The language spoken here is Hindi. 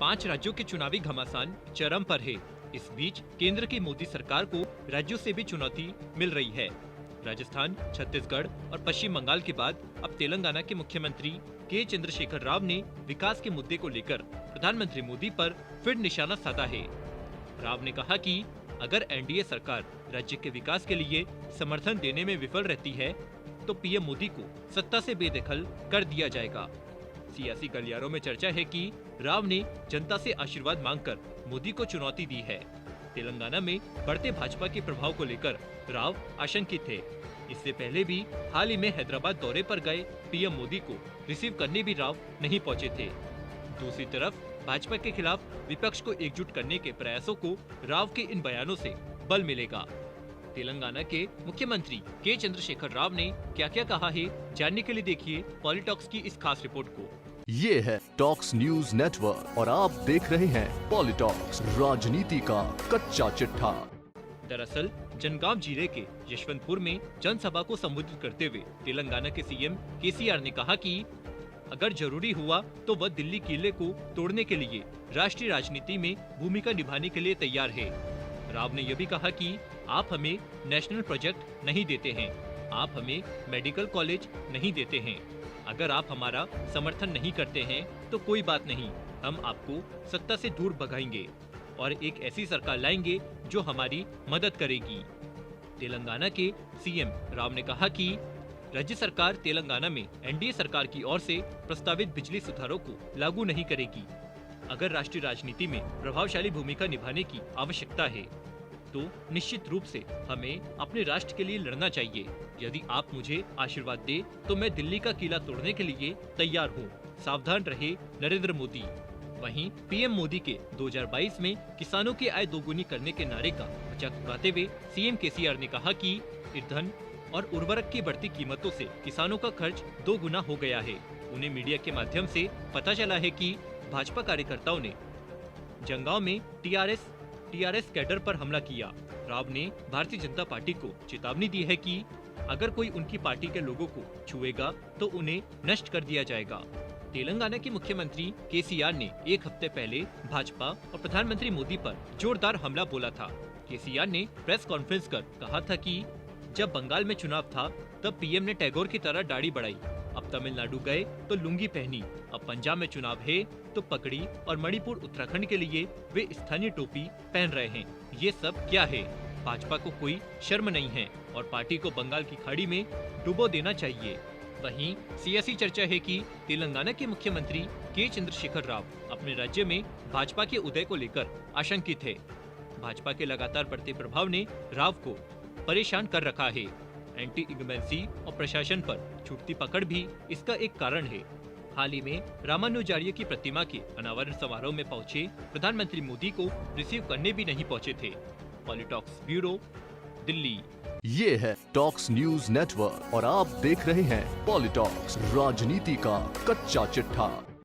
5 राज्यों के चुनावी घमासान चरम पर है। इस बीच केंद्र की मोदी सरकार को राज्यों से भी चुनौती मिल रही है। राजस्थान, छत्तीसगढ़ और पश्चिम बंगाल के बाद अब तेलंगाना के मुख्यमंत्री के चंद्रशेखर राव ने विकास के मुद्दे को लेकर प्रधानमंत्री मोदी पर फिर निशाना साधा है। राव ने कहा कि अगर एनडीए सरकार राज्य के विकास के लिए समर्थन देने में विफल रहती है तो पीएम मोदी को सत्ता से बेदखल कर दिया जाएगा। सियासी गलियारों में चर्चा है कि राव ने जनता से आशीर्वाद मांगकर मोदी को चुनौती दी है। तेलंगाना में बढ़ते भाजपा के प्रभाव को लेकर राव आशंकित थे। इससे पहले भी हाल ही में हैदराबाद दौरे पर गए पीएम मोदी को रिसीव करने भी राव नहीं पहुंचे थे। दूसरी तरफ भाजपा के खिलाफ विपक्ष को एकजुट करने के प्रयासों को राव के इन बयानों से बल मिलेगा। तेलंगाना के मुख्यमंत्री के चंद्रशेखर राव ने क्या क्या कहा है, जानने के लिए देखिए पॉलिटॉक्स की इस खास रिपोर्ट को। ये है टॉक्स न्यूज नेटवर्क और आप देख रहे हैं पॉलिटॉक्स, राजनीति का कच्चा चिट्ठा। दरअसल जनगांव जिले के यशवंतपुर में जनसभा को संबोधित करते हुए तेलंगाना के सीएम केसीआर ने कहा कि अगर जरूरी हुआ तो वह दिल्ली किले को तोड़ने के लिए राष्ट्रीय राजनीति में भूमिका निभाने के लिए तैयार है। राव ने यह भी कहा कि आप हमें नेशनल प्रोजेक्ट नहीं देते हैं, आप हमें मेडिकल कॉलेज नहीं देते हैं। अगर आप हमारा समर्थन नहीं करते हैं तो कोई बात नहीं, हम आपको सत्ता से दूर भगाएंगे और एक ऐसी सरकार लाएंगे जो हमारी मदद करेगी। तेलंगाना के सीएम राव ने कहा कि राज्य सरकार तेलंगाना में एनडीए सरकार की ओर से प्रस्तावित बिजली सुधारों को लागू नहीं करेगी। अगर राष्ट्रीय राजनीति में प्रभावशाली भूमिका निभाने की आवश्यकता है तो निश्चित रूप से हमें अपने राष्ट्र के लिए लड़ना चाहिए। यदि आप मुझे आशीर्वाद दे तो मैं दिल्ली का किला तोड़ने के लिए तैयार हूँ। सावधान रहे नरेंद्र मोदी। वहीं पीएम मोदी के 2022 में किसानों की आय दोगुनी करने के नारे का मजाक उड़ाते हुए सीएम केसीआर ने कहा कि ईंधन और उर्वरक की बढ़ती कीमतों से किसानों का खर्च 2 गुना हो गया है। उन्हें मीडिया के माध्यम से पता चला है कि भाजपा कार्यकर्ताओं ने जंगांव में टीआरएस कैडर पर हमला किया। राव ने भारतीय जनता पार्टी को चेतावनी दी है कि अगर कोई उनकी पार्टी के लोगों को छुएगा तो उन्हें नष्ट कर दिया जाएगा। तेलंगाना के मुख्यमंत्री केसीआर ने एक हफ्ते पहले भाजपा और प्रधानमंत्री मोदी पर जोरदार हमला बोला था। केसीआर ने प्रेस कॉन्फ्रेंस कर कहा था कि जब बंगाल में चुनाव था तब पीएम ने टैगोर की तरह दाढ़ी बढ़ाई, अब तमिलनाडु गए तो लुंगी पहनी, अब पंजाब में चुनाव है तो पगड़ी और मणिपुर उत्तराखंड के लिए वे स्थानीय टोपी पहन रहे हैं। ये सब क्या है? भाजपा को कोई शर्म नहीं है और पार्टी को बंगाल की खाड़ी में डुबो देना चाहिए। वहीं सियासी चर्चा है कि तेलंगाना के मुख्यमंत्री के चंद्रशेखर राव अपने राज्य में भाजपा के उदय को लेकर आशंकित है। भाजपा के लगातार बढ़ते प्रभाव ने राव को परेशान कर रखा है। एंटी इंकम्बेंसी और प्रशासन पर छूटती पकड़ भी इसका एक कारण है। हाल ही में रामानुजाचार्य की प्रतिमा के अनावरण समारोह में पहुंचे प्रधानमंत्री मोदी को रिसीव करने भी नहीं पहुंचे थे। पॉलिटॉक्स ब्यूरो, दिल्ली। ये है टॉक्स न्यूज नेटवर्क और आप देख रहे हैं पॉलिटॉक्स, राजनीति का कच्चा चिट्ठा।